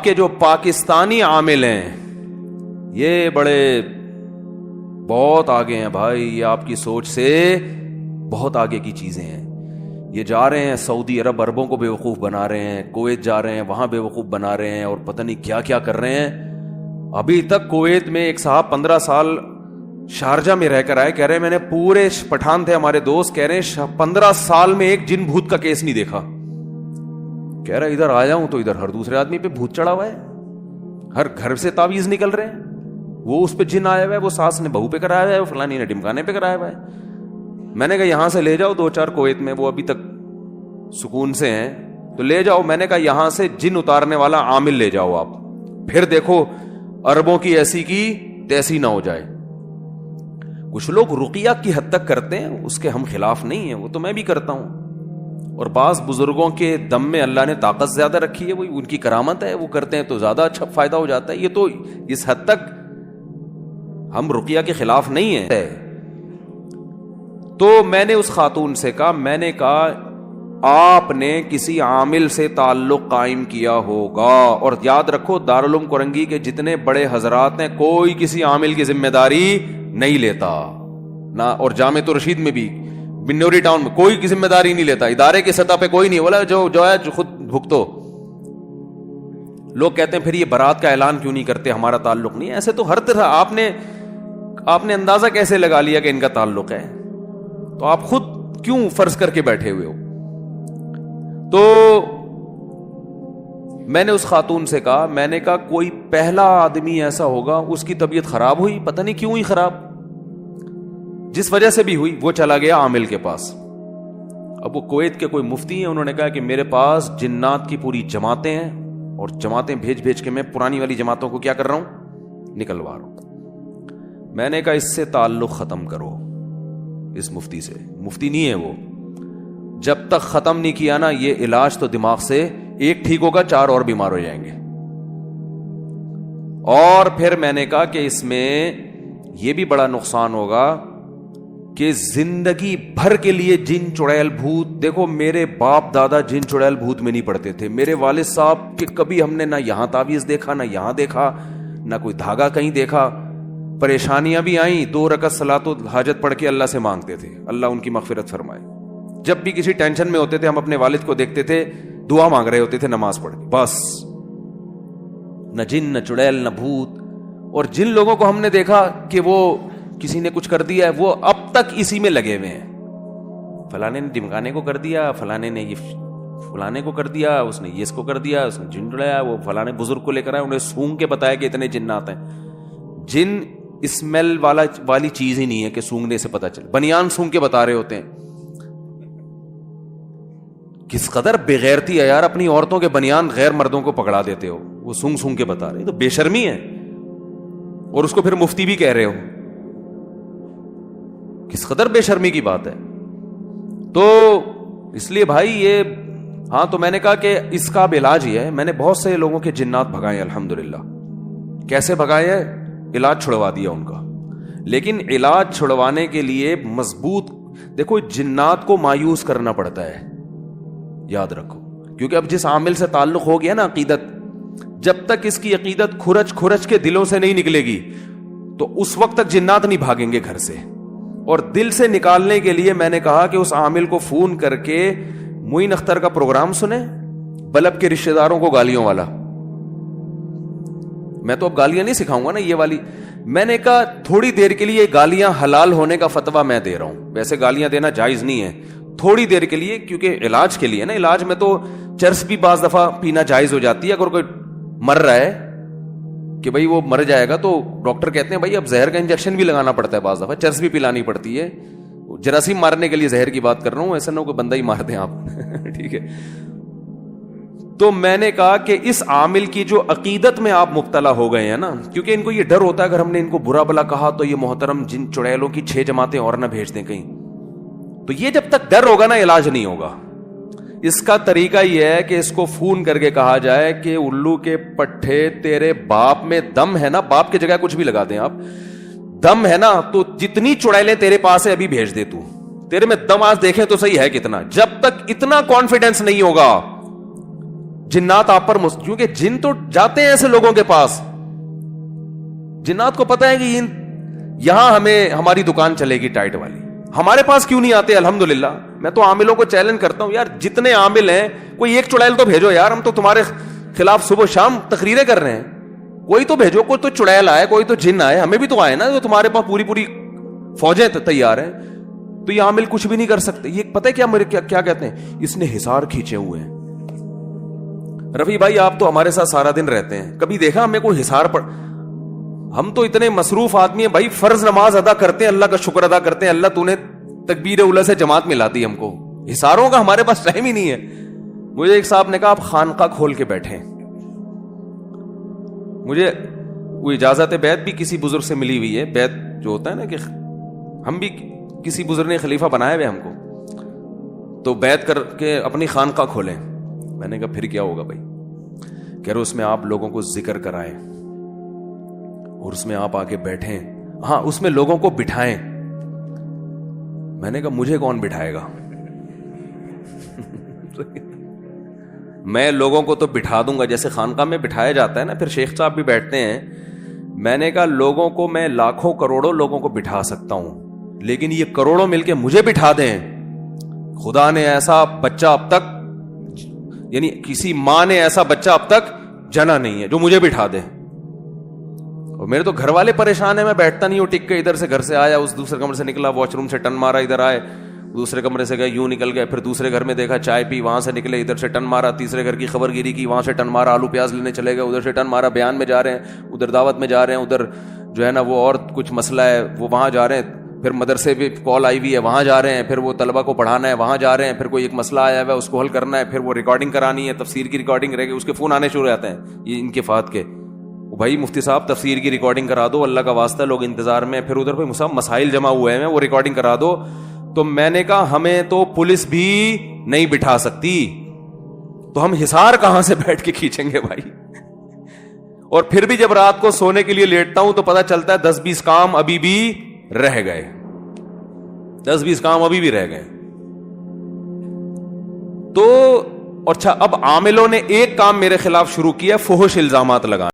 کے جو پاکستانی عامل ہیں یہ بڑے بہت آگے ہیں بھائی، یہ آپ کی سوچ سے بہت آگے کی چیزیں ہیں. یہ جا رہے ہیں سعودی عرب، عربوں کو بیوقوف بنا رہے ہیں، کویت جا رہے ہیں وہاں بیوقوف بنا رہے ہیں، اور پتہ نہیں کیا کیا کر رہے ہیں. ابھی تک کویت میں ایک صاحب 15 سال شارجہ میں رہ کر آئے، کہہ رہے ہیں میں نے پورے پٹھان تھے ہمارے دوست، کہہ رہے ہیں 15 سال میں ایک جن بھوت کا کیس نہیں دیکھا. کہہ رہا ادھر آیا ہوں تو ادھر ہر دوسرے آدمی پہ بھوت چڑھا ہوا ہے، ہر گھر سے تعویذ نکل رہے ہیں، وہ اس پہ جن آیا ہوا ہے، وہ ساس نے بہو پہ کرایا ہوا ہے، وہ فلانی نے ڈمکانے پہ کرایا ہوا ہے. میں نے کہا یہاں سے لے جاؤ 2-4 کویت میں، وہ ابھی تک سکون سے ہیں تو لے جاؤ. میں نے کہا یہاں سے جن اتارنے والا عامل لے جاؤ آپ، پھر دیکھو عربوں کی ایسی کی تیسی نہ ہو جائے. کچھ لوگ رقیہ کی حد تک کرتے ہیں، اس کے ہم خلاف نہیں ہیں، وہ تو میں بھی کرتا ہوں. اور بعض بزرگوں کے دم میں اللہ نے طاقت زیادہ رکھی ہے، وہ ان کی کرامت ہے، وہ کرتے ہیں تو زیادہ اچھا فائدہ ہو جاتا ہے. یہ تو اس حد تک ہم رقیہ کے خلاف نہیں ہیں. تو میں نے اس خاتون سے کہا، میں نے کہا آپ نے کسی عامل سے تعلق قائم کیا ہوگا، اور یاد رکھو دارالعلوم کورنگی کے جتنے بڑے حضرات ہیں کوئی کسی عامل کی ذمہ داری نہیں لیتا نہ، اور جامعۃ الرشید میں بھی، بنوری ٹاؤن میں کوئی کی ذمہ داری نہیں لیتا، ادارے کی سطح پہ کوئی نہیں بولا جو ہے جو خود بھگتو. لوگ کہتے ہیں پھر یہ برات کا اعلان کیوں نہیں کرتے، ہمارا تعلق نہیں ہے. ایسے تو ہر طرح آپ نے اندازہ کیسے لگا لیا کہ ان کا تعلق ہے، تو آپ خود کیوں فرض کر کے بیٹھے ہوئے ہو. تو میں نے اس خاتون سے کہا، میں نے کہا کوئی پہلا آدمی ایسا ہوگا اس کی طبیعت خراب ہوئی، پتہ نہیں کیوں ہوئی خراب، جس وجہ سے بھی ہوئی، وہ چلا گیا عامل کے پاس. اب وہ کویت کے کوئی مفتی ہیں، انہوں نے کہا کہ میرے پاس جنات کی پوری جماعتیں ہیں، اور جماعتیں بھیج کے میں پرانی والی جماعتوں کو کیا کر رہا ہوں، نکلوا رہا ہوں. میں نے کہا اس سے تعلق ختم کرو، اس مفتی سے، مفتی نہیں ہے وہ، جب تک ختم نہیں کیا نا یہ علاج تو دماغ سے ایک ٹھیک ہوگا 4 اور بیمار ہو جائیں گے. اور پھر میں نے کہا کہ اس میں یہ بھی بڑا نقصان ہوگا کہ زندگی بھر کے لیے جن چڑیل بھوت، دیکھو میرے باپ دادا جن چڑیل بھوت میں نہیں پڑتے تھے، میرے والد صاحب کہ کبھی ہم نے نہ یہاں تعویذ دیکھا نہ یہاں دیکھا نہ کوئی دھاگا کہیں دیکھا. پریشانیاں بھی آئیں، 2 رکعت صلاۃ الحاجت پڑھ کے اللہ سے مانگتے تھے، اللہ ان کی مغفرت فرمائے. جب بھی کسی ٹینشن میں ہوتے تھے ہم اپنے والد کو دیکھتے تھے دعا مانگ رہے ہوتے تھے نماز پڑھ کے، بس نہ جن نہ چڑیل نہ بھوت. اور جن لوگوں کو ہم نے دیکھا کہ وہ کسی نے کچھ کر دیا ہے وہ اب تک اسی میں لگے ہوئے ہیں، فلانے نے ڈمکانے کو کر دیا، فلانے نے یہ فلانے کو کر دیا، اس نے یہ اس کو کر دیا، اس نے جن چڑھایا، وہ فلانے بزرگ کو لے کر آئے، انہیں سونگ کے بتایا کہ اتنے جنات ہیں. جن اسمیل والی چیز ہی نہیں ہے کہ سونگنے سے پتہ چلے، بنیان سونگ کے بتا رہے ہوتے ہیں. کس قدر بےغیرتی ہے یار، اپنی عورتوں کے بنیان غیر مردوں کو پکڑا دیتے ہو، وہ سونگ سونگ کے بتا رہے، تو بے شرمی ہے، اور اس کو پھر مفتی بھی کہہ رہے ہو، کس قدر بے شرمی کی بات ہے. تو اس لیے بھائی یہ ہاں، تو میں نے کہا کہ اس کا اب علاج یہ ہے، میں نے بہت سے لوگوں کے جنات بھگائے الحمدللہ. کیسے بھگائے ہیں؟ علاج چھڑوا دیا ان کا. لیکن علاج چھڑوانے کے لیے مضبوط، دیکھو جنات کو مایوس کرنا پڑتا ہے، یاد رکھو، کیونکہ اب جس عامل سے تعلق ہو گیا نا عقیدت، جب تک اس کی عقیدت کھرچ کے دلوں سے نہیں نکلے گی تو اس وقت تک جنات نہیں بھاگیں گے گھر سے. اور دل سے نکالنے کے لیے میں نے کہا کہ اس عامل کو فون کر کے معین اختر کا پروگرام سنیں، بلب کے رشتہ داروں کو گالیوں والا. میں تو اب گالیاں نہیں سکھاؤں گا نا یہ والی. میں نے کہا تھوڑی دیر کے لیے گالیاں حلال ہونے کا فتویٰ میں دے رہا ہوں، ویسے گالیاں دینا جائز نہیں ہے، تھوڑی دیر کے لیے، کیونکہ علاج کے لیے نا، علاج میں تو چرس بھی بعض دفعہ پینا جائز ہو جاتی ہے. اگر کوئی مر رہا ہے کہ بھائی وہ مر جائے گا تو ڈاکٹر کہتے ہیں بھائی اب زہر کا انجیکشن بھی لگانا پڑتا ہے، بعض دفعہ چرس بھی پلانی پڑتی ہے. جراثیم مارنے کے لیے زہر کی بات کر رہا ہوں، ایسا نہ ہو کہ بندہ ہی مار دیں آپ ٹھیک ہے. تو میں نے کہا کہ اس عامل کی جو عقیدت میں آپ مبتلا ہو گئے ہیں نا، کیونکہ ان کو یہ ڈر ہوتا ہے اگر ہم نے ان کو برا بلا کہا تو یہ محترم جن چڑیلوں کی 6 جماعتیں اور نہ بھیج دیں کہیں. تو یہ جب تک ڈر ہوگا نا علاج نہیں ہوگا. اس کا طریقہ یہ ہے کہ اس کو فون کر کے کہا جائے کہ الو کے پٹھے تیرے باپ میں دم ہے نا، باپ کی جگہ کچھ بھی لگا دیں آپ، دم ہے نا تو جتنی چڑیلیں تیرے پاس ہے ابھی بھیج دے، تو تیرے میں دم آج دیکھیں تو صحیح ہے کتنا. جب تک اتنا کانفیڈنس نہیں ہوگا جنات آپ پر کیونکہ جن تو جاتے ہیں ایسے لوگوں کے پاس, جنات کو پتا ہے کہ یہاں ہمیں ہماری دکان چلے گی ٹائٹ والی, ہمارے پاس کیوں نہیں آتے؟ الحمدللہ. میں تو عاملوں کو چیلنج کرتا ہوں, یار جتنے عامل ہیں کوئی ایک چڑیل تو بھیجو یار, ہم تو تمہارے خلاف صبح شام تقریریں کر رہے ہیں, کوئی تو بھیجو, کوئی تو چڑیل آئے, کوئی تو جن آئے, ہمیں بھی تو آئے نا, جو تمہارے پاس پوری فوجیں تیار ہیں. تو یہ عامل کچھ بھی نہیں کر سکتے. یہ پتہ ہے کیا میرے کیا کہتے ہیں, اس نے حصار کھینچے ہوئے ہیں. رفیع بھائی آپ تو ہمارے ساتھ سارا دن رہتے ہیں, کبھی دیکھا ہمیں کوئی حصار پڑ؟ ہم تو اتنے مصروف آدمی ہیں بھائی, فرض نماز ادا کرتے ہیں, اللہ کا شکر ادا کرتے ہیں, اللہ تو نے تکبیر اولا سے جماعت ملا دی ہم کو, حصاروں کا ہمارے پاس ٹائم ہی نہیں ہے. مجھے ایک صاحب نے کہا آپ خانقاہ کھول کے بیٹھیں. مجھے وہ اجازت بیعت بھی کسی بزرگ سے ملی ہوئی ہے, بیعت جو ہوتا ہے نا کہ ہم بھی کسی بزرگ نے خلیفہ بنایا ہوئے ہم کو, تو بیعت کر کے اپنی خانقاہ کھولیں. میں نے کہا پھر کیا ہوگا بھائی؟ کہہ رہے اس میں آپ لوگوں کو ذکر کرائیں اور اس میں آپ آ کے بیٹھیں, ہاں اس میں لوگوں کو بٹھائیں. میں نے کہا مجھے کون بٹھائے گا؟ میں لوگوں کو تو بٹھا دوں گا جیسے خانقاہ میں بٹھایا جاتا ہے نا, پھر شیخ صاحب بھی بیٹھتے ہیں. میں نے کہا لوگوں کو میں لاکھوں کروڑوں لوگوں کو بٹھا سکتا ہوں, لیکن یہ کروڑوں مل کے مجھے بٹھا دیں, خدا نے ایسا بچہ اب تک, یعنی کسی ماں نے ایسا بچہ اب تک جنا نہیں ہے جو مجھے بٹھا دے. اور میرے تو گھر والے پریشان ہیں, میں بیٹھتا نہیں ہوں ٹک کے, ادھر سے گھر سے آیا, اس دوسرے کمرے سے نکلا, واش روم سے ٹن مارا, ادھر آئے, دوسرے کمرے سے گئے, یوں نکل گئے, پھر دوسرے گھر میں دیکھا چائے پی, وہاں سے نکلے, ادھر سے ٹن مارا, تیسرے گھر کی خبر گیری کی, وہاں سے ٹن مارا, آلو پیاز لینے چلے گئے, ادھر سے ٹن مارا, بیان میں جا رہے ہیں, ادھر دعوت میں جا رہے ہیں, ادھر جو ہے نا وہ اور کچھ مسئلہ ہے وہ وہاں جا رہے ہیں, پھر مدرسے بھی کال آئی ہوئی ہے وہاں جا رہے ہیں, پھر وہ طلبہ کو پڑھانا ہے وہاں جا رہے ہیں, پھر کوئی ایک مسئلہ آیا ہوا ہے اس کو حل کرنا ہے, پھر وہ ریکارڈنگ کرانی ہے, تفسیر کی ریکارڈنگ رہ گئی, اس کے فون آنے شروع ہو جاتے ہیں یہ ان کے فات کے, بھائی مفتی صاحب تفسیر کی ریکارڈنگ کرا دو, اللہ کا واسطہ لوگ انتظار میں, پھر ادھر پہ صاحب مسائل جمع ہوئے ہیں وہ ریکارڈنگ کرا دو. تو میں نے کہا ہمیں تو پولیس بھی نہیں بٹھا سکتی, تو ہم حصار کہاں سے بیٹھ کے کھینچیں گے بھائی. اور پھر بھی جب رات کو سونے کے لیے لیٹتا ہوں تو پتا چلتا ہے 10-20 کام ابھی بھی رہ گئے, 10-20 کام ابھی بھی رہ گئے. تو اچھا اب عاملوں نے ایک کام میرے خلاف شروع کیا, فحش الزامات لگانا.